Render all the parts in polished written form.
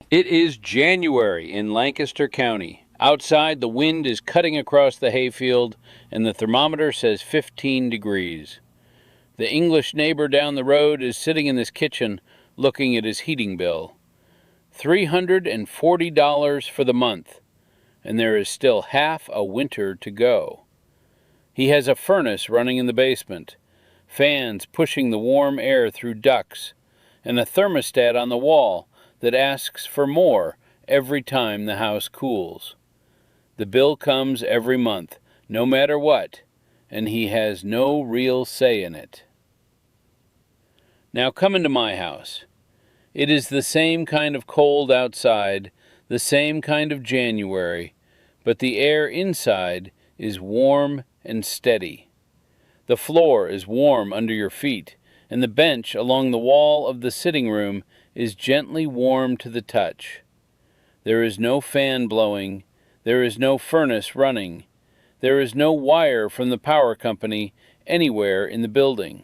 It is January in Lancaster County. Outside, the wind is cutting across the hayfield, and the thermometer says 15 degrees. The English neighbor down the road is sitting in his kitchen looking at his heating bill. $340 for the month, and there is still half a winter to go. He has a furnace running in the basement, fans pushing the warm air through ducts, and a thermostat on the wall that asks for more every time the house cools. The bill comes every month, no matter what, and he has no real say in it. Now come into my house. It is the same kind of cold outside, the same kind of January, but the air inside is warm and steady. The floor is warm under your feet, and the bench along the wall of the sitting room is gently warm to the touch. There is no fan blowing, there is no furnace running, there is no wire from the power company anywhere in the building.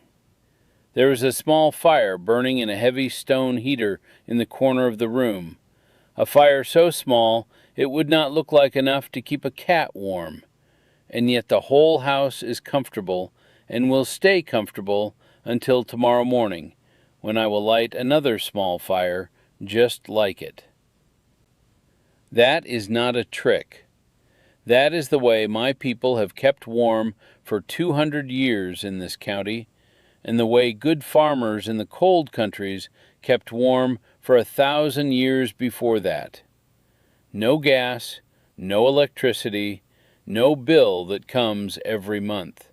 There is a small fire burning in a heavy stone heater in the corner of the room, a fire so small it would not look like enough to keep a cat warm, and yet the whole house is comfortable and will stay comfortable until tomorrow morning, when I will light another small fire just like it. That is not a trick. That is the way my people have kept warm for 200 years in this county, and the way good farmers in the cold countries kept warm for 1,000 years before that. No gas, no electricity, no bill that comes every month.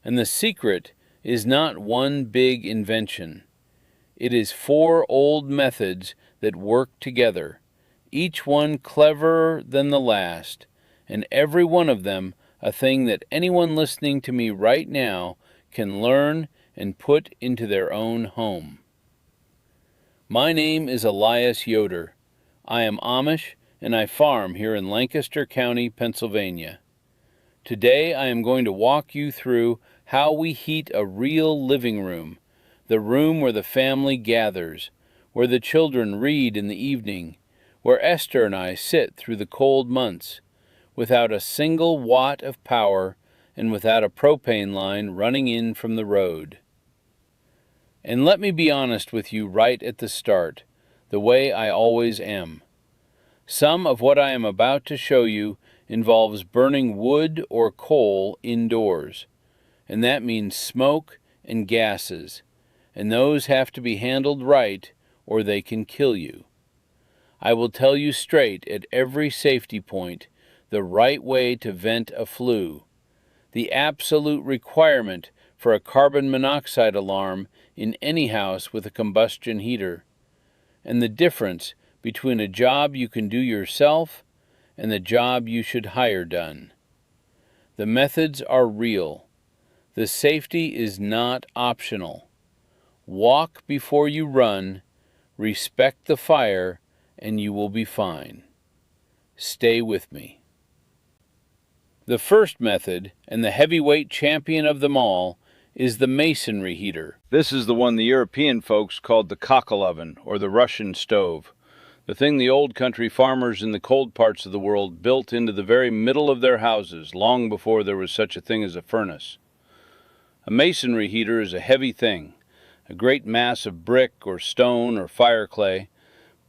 And the secret is not one big invention. It is 4 old methods that work together, each one cleverer than the last, and every one of them a thing that anyone listening to me right now can learn and put into their own home. My name is Elias Yoder. I am Amish, and I farm here in Lancaster County, Pennsylvania. Today I am going to walk you through how we heat a real living room, the room where the family gathers, where the children read in the evening, where Esther and I sit through the cold months, without a single watt of power and without a propane line running in from the road. And let me be honest with you right at the start, the way I always am. Some of what I am about to show you involves burning wood or coal indoors, and that means smoke and gases, and those have to be handled right or they can kill you. I will tell you straight at every safety point the right way to vent a flue, the absolute requirement for a carbon monoxide alarm in any house with a combustion heater, and the difference between a job you can do yourself and the job you should hire done. The methods are real. The safety is not optional. Walk before you run, respect the fire, and you will be fine. Stay with me. The first method, and the heavyweight champion of them all, is the masonry heater. This is the one the European folks called the cockle oven, or the Russian stove. The thing the old country farmers in the cold parts of the world built into the very middle of their houses long before there was such a thing as a furnace. A masonry heater is a heavy thing, a great mass of brick or stone or fire clay,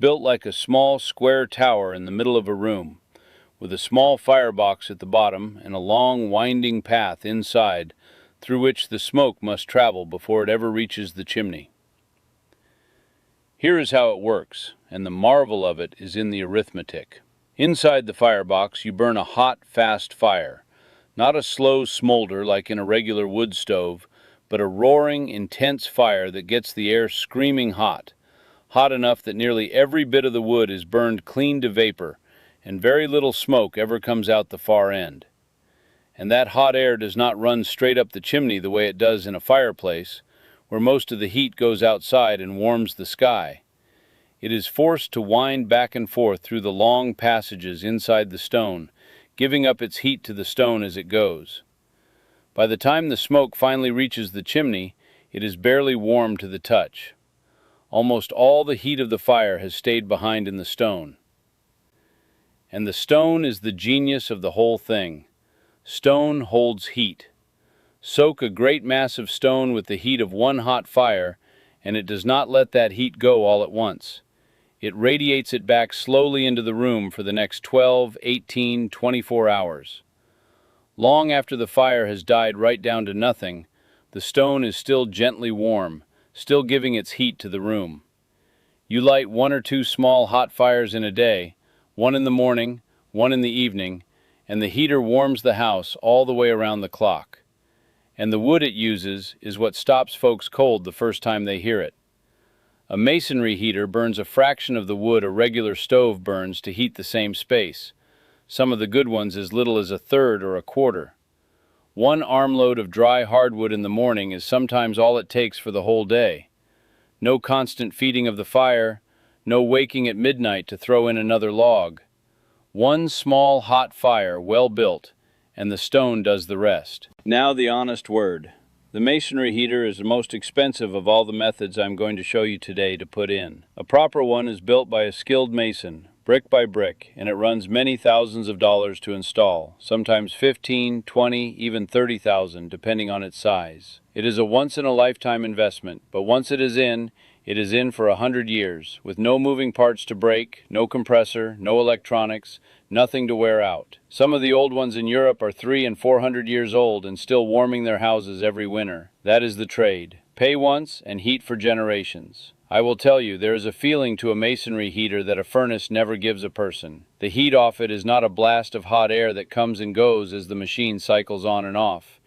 built like a small square tower in the middle of a room, with a small firebox at the bottom and a long winding path inside through which the smoke must travel before it ever reaches the chimney. Here is how it works, and the marvel of it is in the arithmetic. Inside the firebox you burn a hot, fast fire, not a slow smolder like in a regular wood stove, but a roaring, intense fire that gets the air screaming hot, hot enough that nearly every bit of the wood is burned clean to vapor, and very little smoke ever comes out the far end. And that hot air does not run straight up the chimney the way it does in a fireplace, where most of the heat goes outside and warms the sky. It is forced to wind back and forth through the long passages inside the stone, giving up its heat to the stone as it goes. By the time the smoke finally reaches the chimney, it is barely warm to the touch. Almost all the heat of the fire has stayed behind in the stone. And the stone is the genius of the whole thing. Stone holds heat. Soak a great mass of stone with the heat of one hot fire, and it does not let that heat go all at once. It radiates it back slowly into the room for the next 12, 18, 24 hours. Long after the fire has died right down to nothing, the stone is still gently warm, still giving its heat to the room. You light 1 or 2 small hot fires in a day, one in the morning, one in the evening, and the heater warms the house all the way around the clock. And the wood it uses is what stops folks cold the first time they hear it. A masonry heater burns a fraction of the wood a regular stove burns to heat the same space, some of the good ones as little as a third or a quarter. One armload of dry hardwood in the morning is sometimes all it takes for the whole day. No constant feeding of the fire, no waking at midnight to throw in another log. One small hot fire, well built, and the stone does the rest. Now the honest word. The masonry heater is the most expensive of all the methods I'm going to show you today to put in. A proper one is built by a skilled mason, brick by brick, and it runs many thousands of dollars to install, sometimes 15, 20, even 30,000, depending on its size. It is a once-in-a-lifetime investment, but once it is in for 100 years, with no moving parts to break, no compressor, no electronics, nothing to wear out. Some of the old ones in Europe are 300 and 400 years old and still warming their houses every winter. That is the trade. Pay once and heat for generations. I will tell you, there is a feeling to a masonry heater that a furnace never gives a person. The heat off it is not a blast of hot air that comes and goes as the machine cycles on and off.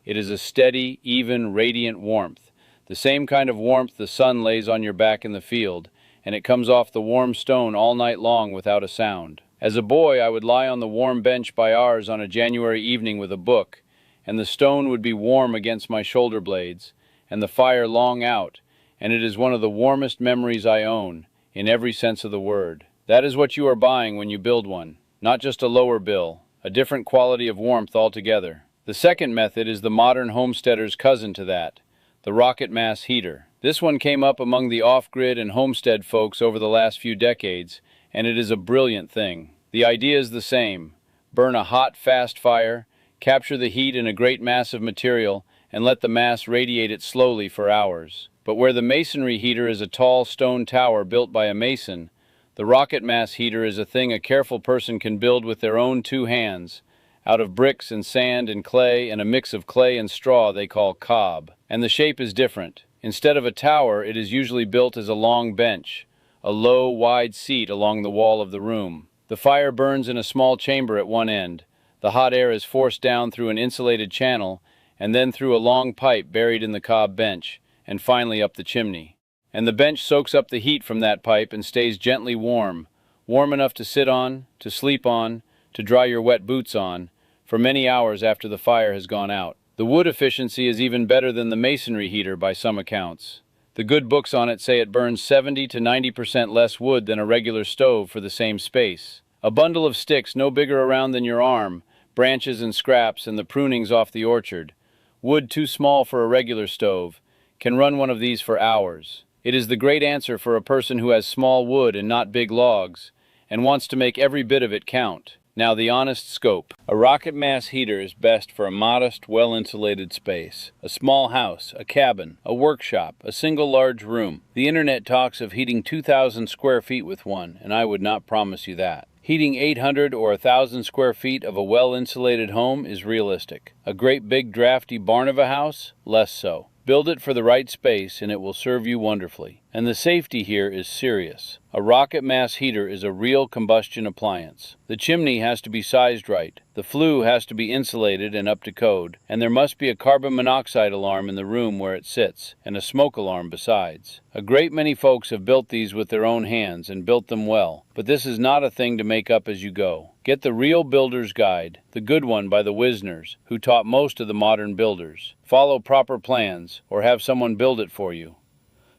It is a steady, even, radiant warmth. The same kind of warmth the sun lays on your back in the field, and it comes off the warm stone all night long without a sound. As a boy, I would lie on the warm bench by ours on a January evening with a book, and the stone would be warm against my shoulder blades, and the fire long out, and it is one of the warmest memories I own, in every sense of the word. That is what you are buying when you build one, not just a lower bill, a different quality of warmth altogether. The second method is the modern homesteader's cousin to that, the rocket mass heater. This one came up among the off-grid and homestead folks over the last few decades, and it is a brilliant thing. The idea is the same. Burn a hot, fast fire, capture the heat in a great mass of material, and let the mass radiate it slowly for hours. But where the masonry heater is a tall stone tower built by a mason, the rocket mass heater is a thing a careful person can build with their own 2 hands, out of bricks and sand and clay and a mix of clay and straw they call cob. And the shape is different. Instead of a tower, it is usually built as a long bench, a low, wide seat along the wall of the room. The fire burns in a small chamber at one end. The hot air is forced down through an insulated channel, and then through a long pipe buried in the cob bench, and finally up the chimney. And the bench soaks up the heat from that pipe and stays gently warm, warm enough to sit on, to sleep on, to dry your wet boots on, for many hours after the fire has gone out. The wood efficiency is even better than the masonry heater by some accounts. The good books on it say it burns 70 to 90% less wood than a regular stove for the same space. A bundle of sticks no bigger around than your arm, branches and scraps and the prunings off the orchard, wood too small for a regular stove, can run one of these for hours. It is the great answer for a person who has small wood and not big logs, and wants to make every bit of it count. Now the honest scope. A rocket mass heater is best for a modest, well-insulated space. A small house, a cabin, a workshop, a single large room. The internet talks of heating 2,000 square feet with one, and I would not promise you that. Heating 800 or 1,000 square feet of a well-insulated home is realistic. A great big drafty barn of a house? Less so. Build it for the right space and it will serve you wonderfully. And the safety here is serious. A rocket mass heater is a real combustion appliance. The chimney has to be sized right. The flue has to be insulated and up to code. And there must be a carbon monoxide alarm in the room where it sits, and a smoke alarm besides. A great many folks have built these with their own hands and built them well. But this is not a thing to make up as you go. Get the real builder's guide, the good one by the Wisners, who taught most of the modern builders. Follow proper plans, or have someone build it for you.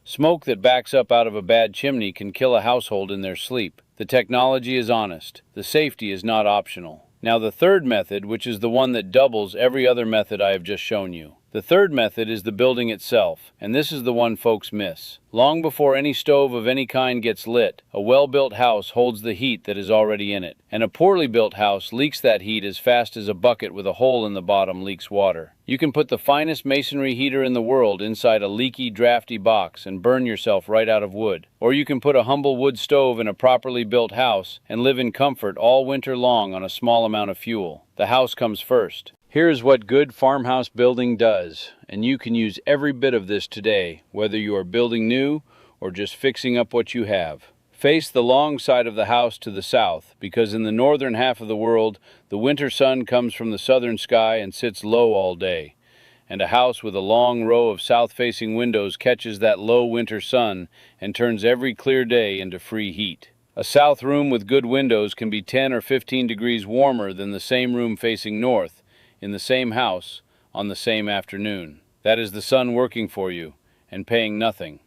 Smoke that backs up out of a bad chimney can kill a household in their sleep. The technology is honest. The safety is not optional. Now the third method, which is the one that doubles every other method I have just shown you. The third method is the building itself, and this is the one folks miss. Long before any stove of any kind gets lit, a well-built house holds the heat that is already in it, and a poorly built house leaks that heat as fast as a bucket with a hole in the bottom leaks water. You can put the finest masonry heater in the world inside a leaky, drafty box and burn yourself right out of wood. Or you can put a humble wood stove in a properly built house and live in comfort all winter long on a small amount of fuel. The house comes first. Here's what good farmhouse building does, and you can use every bit of this today, whether you are building new or just fixing up what you have. Face the long side of the house to the south, because in the northern half of the world, the winter sun comes from the southern sky and sits low all day. And a house with a long row of south-facing windows catches that low winter sun and turns every clear day into free heat. A south room with good windows can be 10 or 15 degrees warmer than the same room facing north, in the same house, on the same afternoon. That is the sun working for you, and paying nothing.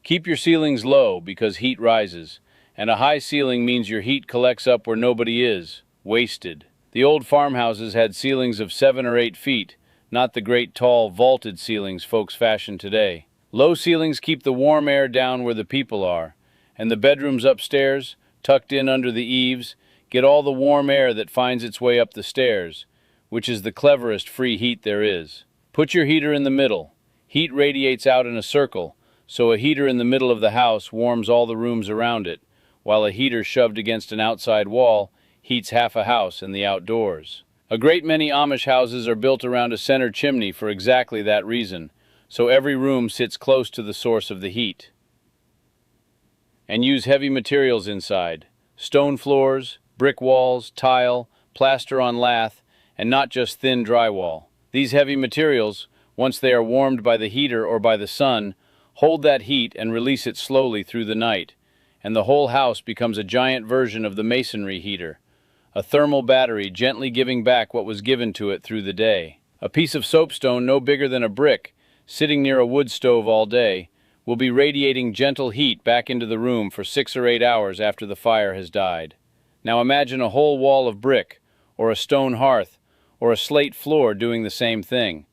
Keep your ceilings low, because heat rises, and a high ceiling means your heat collects up where nobody is, wasted. The old farmhouses had ceilings of 7 or 8 feet, not the great tall, vaulted ceilings folks fashion today. Low ceilings keep the warm air down where the people are, and the bedrooms upstairs, tucked in under the eaves, get all the warm air that finds its way up the stairs, which is the cleverest free heat there is. Put your heater in the middle. Heat radiates out in a circle, so a heater in the middle of the house warms all the rooms around it, while a heater shoved against an outside wall heats half a house in the outdoors. A great many Amish houses are built around a center chimney for exactly that reason, so every room sits close to the source of the heat. And use heavy materials inside: stone floors, brick walls, tile, plaster on lath, and not just thin drywall. These heavy materials, once they are warmed by the heater or by the sun, hold that heat and release it slowly through the night, and the whole house becomes a giant version of the masonry heater, a thermal battery gently giving back what was given to it through the day. A piece of soapstone no bigger than a brick, sitting near a wood stove all day, will be radiating gentle heat back into the room for 6 or 8 hours after the fire has died. Now imagine a whole wall of brick, or a stone hearth, or a slate floor doing the same thing.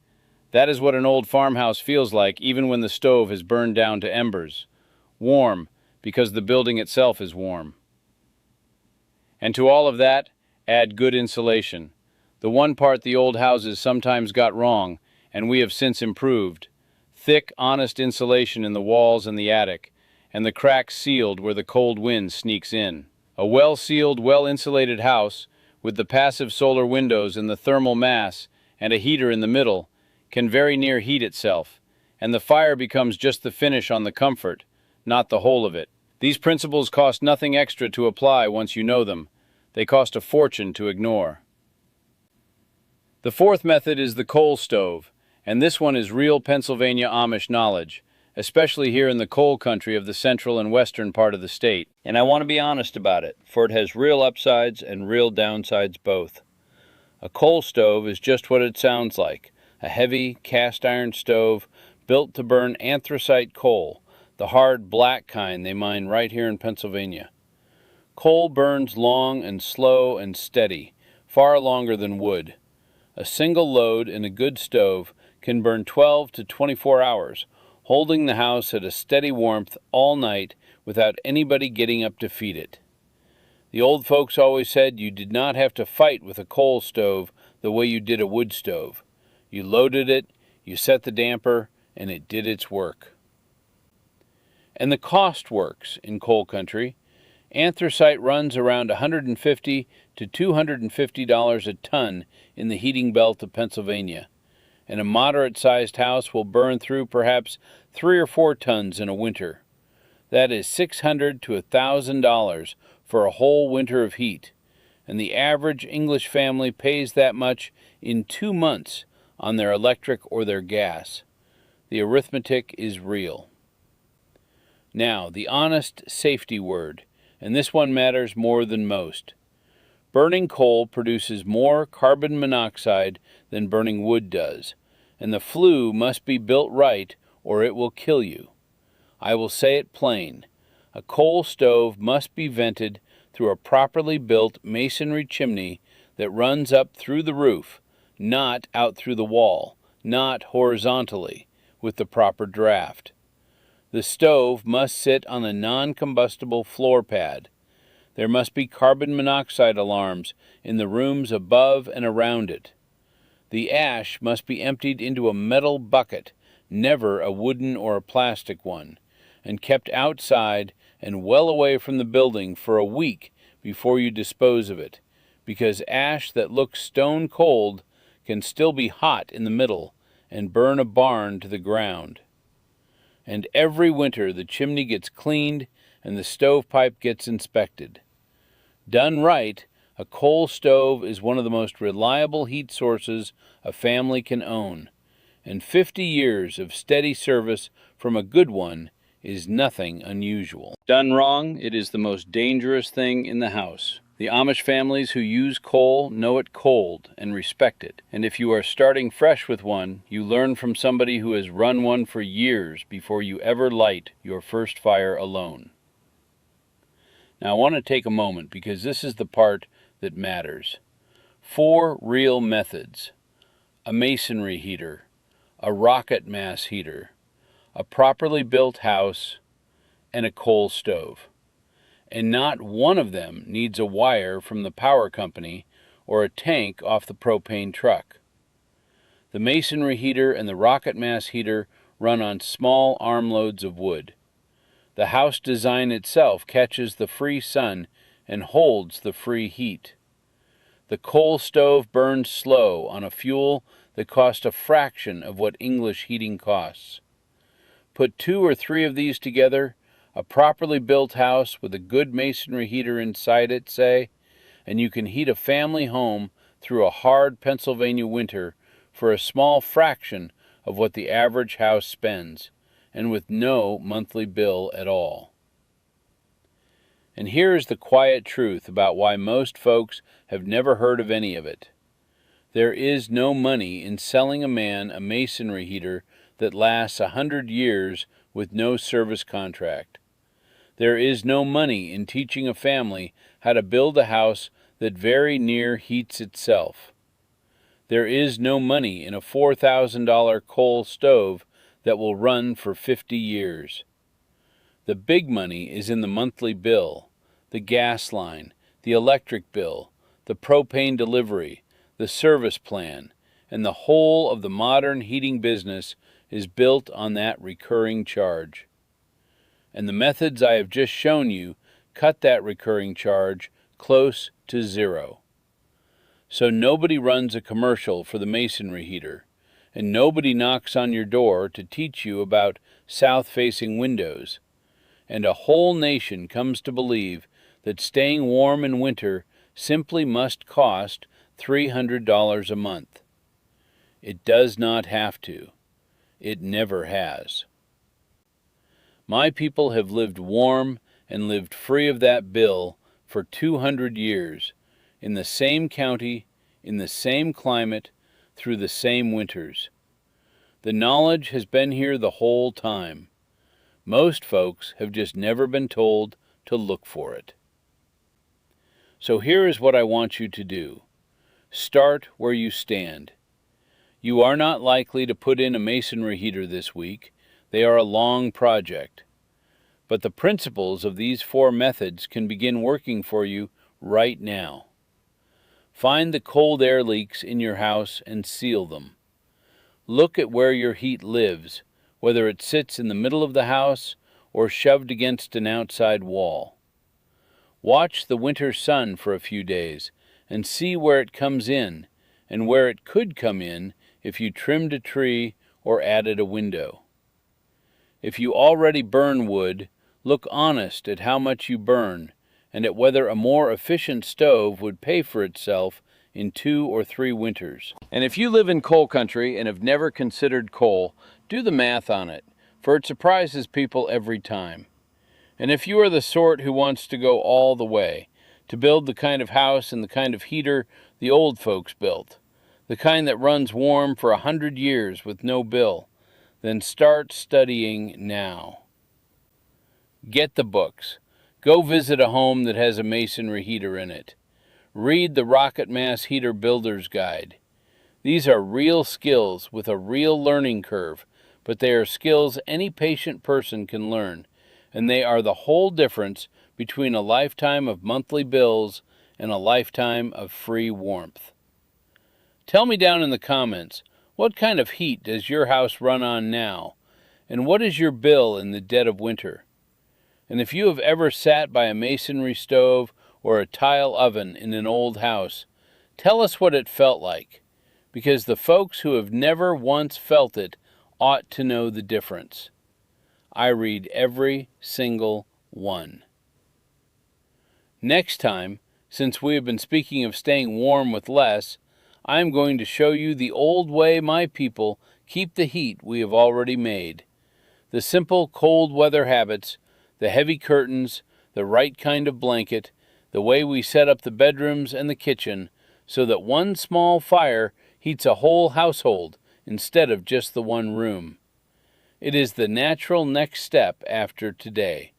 That is what an old farmhouse feels like even when the stove has burned down to embers. Warm, because the building itself is warm. And to all of that, add good insulation. The one part the old houses sometimes got wrong, and we have since improved. Thick, honest insulation in the walls and the attic, and the cracks sealed where the cold wind sneaks in. A well-sealed, well-insulated house, with the passive solar windows and the thermal mass, and a heater in the middle, can very near heat itself, and the fire becomes just the finish on the comfort, not the whole of it. These principles cost nothing extra to apply once you know them. They cost a fortune to ignore. The fourth method is the coal stove, and this one is real Pennsylvania Amish knowledge, especially here in the coal country of the central and western part of the state. And I want to be honest about it, for it has real upsides and real downsides both. A coal stove is just what it sounds like, a heavy cast iron stove built to burn anthracite coal, the hard black kind they mine right here in Pennsylvania. Coal burns long and slow and steady, far longer than wood. A single load in a good stove can burn 12 to 24 hours, holding the house at a steady warmth all night without anybody getting up to feed it. The old folks always said you did not have to fight with a coal stove the way you did a wood stove. You loaded it, you set the damper, and it did its work. And the cost works in coal country. Anthracite runs around $150 to $250 a ton in the heating belt of Pennsylvania, and a moderate-sized house will burn through perhaps 3 or 4 tons in a winter. That is $600 to $1,000 for a whole winter of heat, and the average English family pays that much in 2 months on their electric or their gas. The arithmetic is real. Now, the honest safety word, and this one matters more than most. Burning coal produces more carbon monoxide than burning wood does, and the flue must be built right or it will kill you. I will say it plain. A coal stove must be vented through a properly built masonry chimney that runs up through the roof, not out through the wall, not horizontally, with the proper draft. The stove must sit on a non-combustible floor pad. There must be carbon monoxide alarms in the rooms above and around it. The ash must be emptied into a metal bucket, never a wooden or a plastic one, and kept outside and well away from the building for a week before you dispose of it, because ash that looks stone cold can still be hot in the middle and burn a barn to the ground. And every winter the chimney gets cleaned and the stovepipe gets inspected. Done right, a coal stove is one of the most reliable heat sources a family can own, and 50 years of steady service from a good one is nothing unusual. Done wrong, it is the most dangerous thing in the house. The Amish families who use coal know it cold and respect it, and if you are starting fresh with one, you learn from somebody who has run one for years before you ever light your first fire alone. Now I want to take a moment because this is the part that matters. 4 real methods: a masonry heater, a rocket mass heater, a properly built house, and a coal stove. And not one of them needs a wire from the power company or a tank off the propane truck. The masonry heater and the rocket mass heater run on small armloads of wood. The house design itself catches the free sun and holds the free heat. The coal stove burns slow on a fuel that costs a fraction of what English heating costs. Put 2 or 3 of these together, a properly built house with a good masonry heater inside it, say, and you can heat a family home through a hard Pennsylvania winter for a small fraction of what the average house spends, and with no monthly bill at all. And here is the quiet truth about why most folks have never heard of any of it. There is no money in selling a man a masonry heater that lasts 100 years with no service contract. There is no money in teaching a family how to build a house that very near heats itself. There is no money in a $4,000 coal stove that will run for 50 years. The big money is in the monthly bill, the gas line, the electric bill, the propane delivery, the service plan, and the whole of the modern heating business is built on that recurring charge. And the methods I have just shown you cut that recurring charge close to zero. So nobody runs a commercial for the masonry heater, and nobody knocks on your door to teach you about south-facing windows, and a whole nation comes to believe that staying warm in winter simply must cost $300 a month. It does not have to. It never has. My people have lived warm and lived free of that bill for 200 years, in the same county, in the same climate, through the same winters. The knowledge has been here the whole time. Most folks have just never been told to look for it. So here is what I want you to do. Start where you stand. You are not likely to put in a masonry heater this week. They are a long project. But the principles of these 4 methods can begin working for you right now. Find the cold air leaks in your house and seal them. Look at where your heat lives, whether it sits in the middle of the house or shoved against an outside wall. Watch the winter sun for a few days and see where it comes in and where it could come in if you trimmed a tree or added a window. If you already burn wood, look honest at how much you burn and at whether a more efficient stove would pay for itself in 2 or 3 winters. And if you live in coal country and have never considered coal, do the math on it, for it surprises people every time. And if you are the sort who wants to go all the way, to build the kind of house and the kind of heater the old folks built, the kind that runs warm for 100 years with no bill, then start studying now. Get the books. Go visit a home that has a masonry heater in it. Read the Rocket Mass Heater Builder's Guide. These are real skills with a real learning curve, but they are skills any patient person can learn, and they are the whole difference between a lifetime of monthly bills and a lifetime of free warmth. Tell me down in the comments, what kind of heat does your house run on now? And what is your bill in the dead of winter? And if you have ever sat by a masonry stove or a tile oven in an old house, tell us what it felt like, because the folks who have never once felt it ought to know the difference. I read every single one. Next time, since we have been speaking of staying warm with less, I am going to show you the old way my people keep the heat we have already made. The simple cold weather habits, the heavy curtains, the right kind of blanket, the way we set up the bedrooms and the kitchen, so that one small fire heats a whole household instead of just the one room. It is the natural next step after today.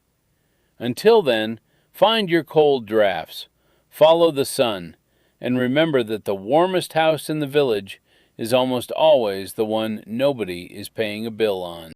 Until then, find your cold drafts, follow the sun, and remember that the warmest house in the village is almost always the one nobody is paying a bill on.